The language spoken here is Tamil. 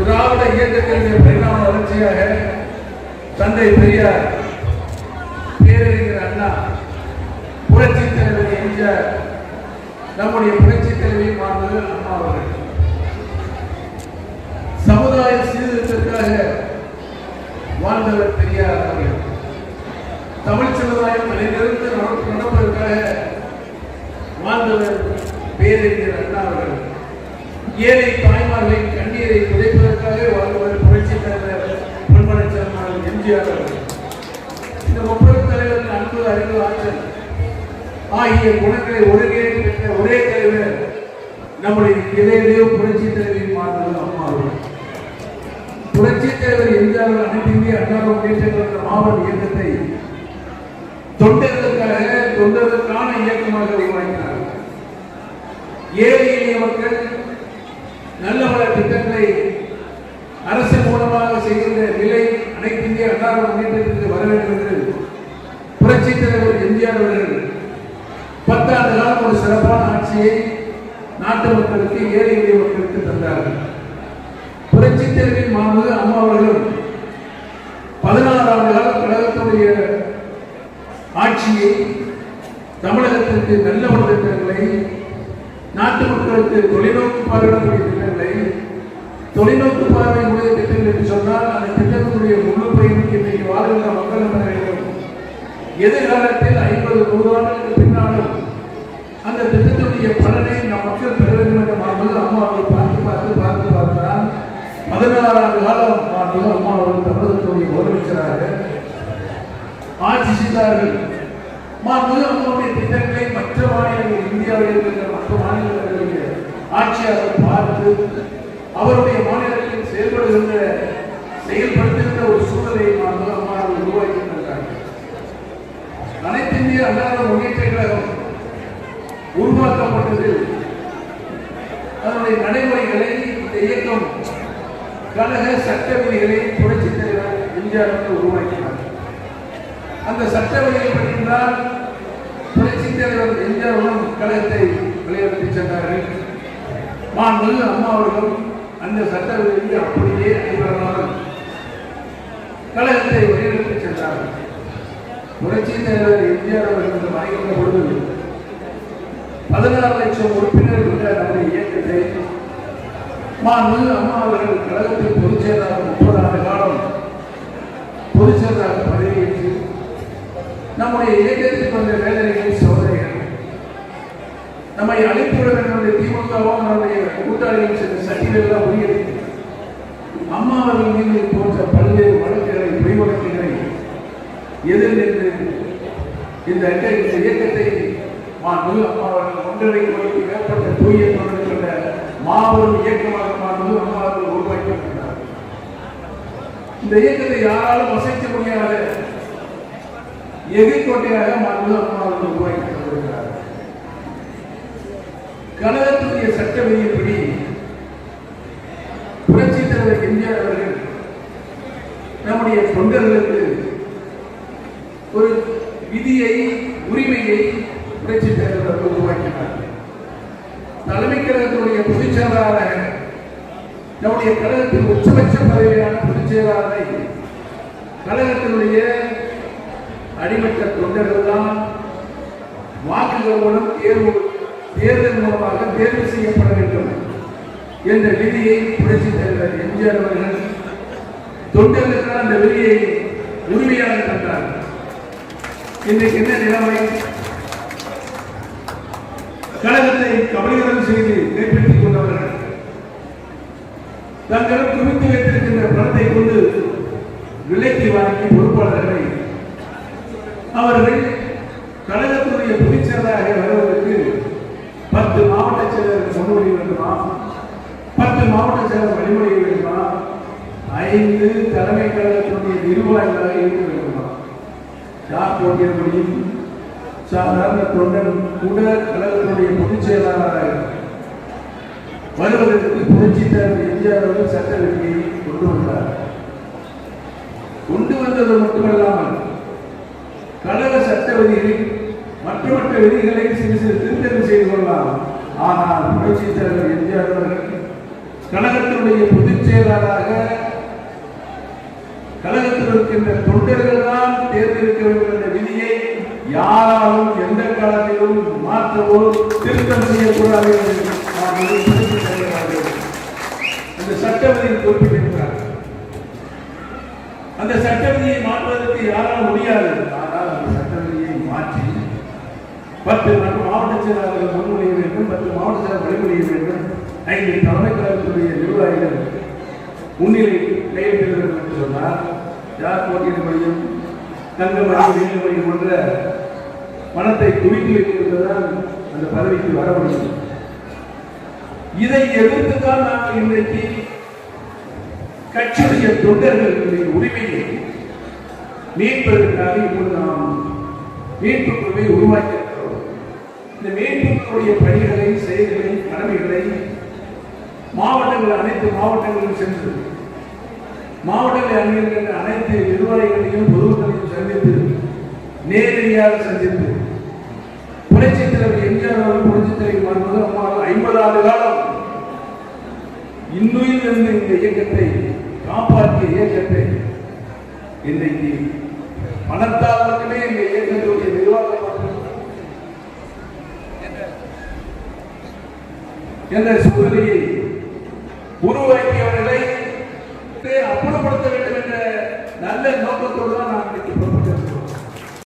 திராவிட இயக்கத்தின் பரிணாம வளர்ச்சியாக தந்தை பெரியார், பேரறிஞர் அண்ணா, புரட்சி தலைவர் எம்ஜிஆர், நம்முடைய புரட்சி தலைவி மாண்புமிகு அம்மா அவர்கள் சமுதாய சீர்திருத்தத்திற்காக வாழ்ந்தவர் பெரியார் அவர்கள். தமிழ் சமுதாயம் நிலைநிறுத்த நடப்பதற்காக வாழ்ந்தவர் பேரறிஞர் அண்ணா அவர்கள். ஏழை தாய்மார்களின் கண்ணீரை துடைப்பதற்காக வாழ்ந்தவர் புரட்சி தலைவர் பொன்மனச்செம்மல் எம்ஜிஆர் அவர்கள். இந்த முப்பது தலைவர்கள் அன்பு, அறிவு, ஆற்றல் ஆகிய குணங்களை ஒருங்கிணைத்து பெற்ற ஒரே தலைவர் நம்முடைய இதய புரட்சி தலைவி மாண்புமிகு அம்மா அவர்கள். புரட்சி தலைவர் எம்ஜிஆர் அனைத்து இந்திய அண்ணா முன்னேற்ற மாபெரும் இயக்கத்தை தொண்டர்களுக்கான இயக்கமாக உருவாக்கினார். ஏழை எளிய மக்கள் நல்ல பல திட்டங்களை அரசு மூலமாக செய்கின்ற நிலை அனைத்து இந்திய அண்ணா முன்னேற்றத்திற்கு வர வேண்டும் என்று புரட்சி தலைவர் எம்ஜிஆர் அவர்கள் 10 ஆண்டு காலம் ஒரு சிறப்பான ஆட்சியை நாட்டு மக்களுக்கு, ஏழை எளிய மக்களுக்கு தந்தார்கள். புரட்சி தலைவி மாண்புமிகு அம்மா அவர்கள் 16 ஆண்டு கால கழகத்துடைய ஆட்சியை தமிழகத்திற்கு நல்ல ஒரு திட்டங்களை, நாட்டு மக்களுக்கு தொலைநோக்கு பார்வையுடைய திட்டங்களை, தொலைநோக்கு பார்வையுடைய திட்டங்கள் என்று சொன்னால் அந்த திட்டத்தினுடைய முழு பயணிக்கு இன்றைக்கு வாழ்கின்ற மக்கள் பெற வேண்டும். எதிர்காலத்தில் 50-100 ஆண்டுகளுக்கு பின்னாலும் அந்த திட்டத்தினுடைய பலனை நம் மக்கள் பெற வேண்டும் என்ற மாண்புமிகு அம்மா அவர்கள் பார்த்துதான் 16 ஆண்டு காலம் மாண்புமிகு அம்மா அவர்கள் தமிழகத்துடைய முதலமைச்சராக ஆட்சி செய்தார்கள். மாண்புமிகு அம்மாவுடைய திட்டங்களை மற்ற மாநிலங்கள், இந்தியாவில் இருக்கிற மற்ற மாநிலங்களுடைய ஆட்சியாளர் பார்த்து அவருடைய மாநிலத்தில் செயல்படுத்துகின்ற ஒரு சூழலை மாண்புமிகு அம்மா அவர்கள் உருவாக்கியிருக்கிறார்கள். அனைத்து இந்திய அண்ணா முன்னேற்ற கழகம் உருவாக்கப்பட்டது. அதனுடைய நடைமுறைகளை, இந்த இயக்கம் கழக சட்ட விதிகளை புரட்சி தலைவர் எம்ஜிஆர் உருவாக்கினார். அந்த சட்ட விதிகளை படித்தால் புரட்சி தலைவர் எம்ஜிஆர் கழகத்தை வழிநடத்தி சென்றார்கள். மாண்புமிகு அம்மா அவர்களும் அந்த சட்ட விதியை அப்படியே அனைவரால் கழகத்தை வழிநடத்தி சென்றார்கள். புரட்சி தலைவர் எம்ஜிஆர் அவர்கள் மறைந்த பொழுது 16 லட்சம் உறுப்பினர்கள் கொண்ட நம்முடைய இயக்கத்தை மாண்புமிகு அம்மா அவர்கள் கழகத்தில் பொதுச் செயலாளர் 30 ஆண்டு காலம் பொதுச் செயலாளர் பதவியேற்று நம்முடைய இயக்கத்துக்கு வந்த வேதனைகள், சோதனைகள், நம்மை அழைப்புவிட நம்முடைய திமுகவும் நம்முடைய கூட்டாளிகள் சென்ற சட்டிகளெல்லாம் முறியடித்து அம்மா அவர்கள் மீது போன்ற பல்வேறு வழக்குகளை, பொய் வழக்குகளை எதிர்நின்று இந்த இயக்கத்தை மாண்புமிகு அம்மா அவர்கள் 1.5 கோடிக்கு மேற்பட்ட தூய தொழில் கொண்ட மாபெரும் இயக்கமாக மாண்புமிகு அம்மா அவர்கள் உருவாக்கியிருக்கிறார். இந்த இயக்கத்தை யாராலும் அசைக்க முடியாத எதிர்கோட்டையாக மாண்புமிகு அம்மா அவர்கள் உருவாக்கியிருக்கிறார். கழகத்துடைய சட்ட விதியின்படி புரட்சி தலைவர் எம்ஜிஆர் அவர்கள் நம்முடைய தொண்டர்களுக்கு ஒரு விதியை, உரிமையை புரட்சி தலைவர் உருவாக்கினார். தலைமை கழகத்தினுடைய பொதுச் செயலாளராக நம்முடைய கழகத்தின் உச்சபட்ச பதவியான பொதுச் செயலாளரை கழகத்தினுடைய அடிமட்ட தொண்டர்கள் தான் வாக்குகள் மூலம் தேர்தல் மூலமாக தேர்வு செய்யப்பட வேண்டும் என்ற விதியை புரட்சி தலைவர் எம்ஜிஆர் அவர்கள் தொண்டர்களுக்கான அந்த விதியை உரிமையாக தந்தார். இன்றைக்கு என்ன நிலைமை? கழகத்தை கபலீகரம் செய்து கைப்பற்றிக் கொண்டவர்கள் தங்களிடம் குவித்து வைத்திருக்கின்ற பணத்தை கொண்டு விலைக்கு வாங்கி பொறுப்பாளர்களை அவர்கள் கழகத்துடைய பொதுச் செயலாளராக வருவதற்கு 10 மாவட்ட செயலர் முன்மொழி வேண்டுமா, 10 மாவட்ட செயலர் வழிமுறை வேண்டுமா, 5 தலைமை கழகத்தினுடைய நிர்வாகிகளாக இருக்க வேண்டுமா? யார் போட்டியிட முடியும்? சாதாரண தொண்டன் கூட கழகத்தினுடைய பொதுச் செயலாளராக வருவதற்கு புரட்சி தலைவர் எம்ஜிஆர் அவர்கள் சட்ட விதியை கொண்டு வந்தார். கொண்டு வந்தது மட்டுமல்லாமல் கழக சட்ட விதிகளில் மற்ற விதிகளை சிறு திருத்தங்கள் செய்து கொள்ளலாம். ஆனால் புரட்சி தலைவர் எம்ஜிஆர் அவர்கள் கழகத்தினுடைய பொதுச் செயலாளராக இருக்கின்ற தொண்டர்கள் தான் தேர்ந்தெடுக்க வேண்டும் என்ற விதியை யாராலும் எந்த காலத்திலும் மாற்றவோ திருத்தம் செய்யக்கூடாது என்று அந்த சட்டவிதியில் குறிப்பிட்டிருக்கிறார். அந்த சட்டவிதியை மாற்றுவதற்கு யாரால் முடியாது. ஆனால் அந்த சட்டவிதியை மாற்றி 10 மாவட்ட செயலாளர்கள் முன்மொழிய வேண்டும், 10 மாவட்ட செயலர் வழிமொழிய வேண்டும், 5 தலைமை கழகத்துடைய நிர்வாகிகள் முன்னிலை கையெழுத்திட வேண்டும் என்று சொன்னால் யார் போட்டியிட முடியும்? தங்கமணி நீலமணி போன்ற பணத்தை குவித்து வைத்திருந்ததால் அந்த பதவிக்கு வர முடியும். இதை எதிர்த்துதான் நாங்கள் இன்றைக்கு கட்சியுடைய தொண்டர்களுடைய உரிமையை மீட்பதற்காக இப்போது நாம் மீட்பு குழுவை உருவாக்கியிருக்கிறோம். இந்த மீட்புடைய பணிகளை, செயல்களை, கடமைகளை மாவட்டங்கள் அனைத்து மாவட்டங்களிலும் சென்று மாவட்டங்களை அணுகின்ற அனைத்து நிர்வாகிகளையும் பொதுமக்களையும் சந்தித்து நேரடியாக சந்தித்து புரட்சித் தலைவர் எம்ஜிஆர் அவர்கள் புரட்சித் தலைவர் அம்மாவால் 50 ஆண்டு காலம் இன்னுயிர் இருந்த இந்த இயக்கத்தை காப்பாற்றிய இயக்கத்தை இன்றைக்கு பணத்தால் மட்டுமே இந்த இயக்கத்துடைய நிர்வாகம் என்ற சூழ்நிலையை உருவாக்கியவர்களை அப்புறப்படுத்த வேண்டும் என்ற நல்ல நோக்கத்தோடு தான் நான் இன்றைக்கு புறப்பட்டிருக்கிறேன்.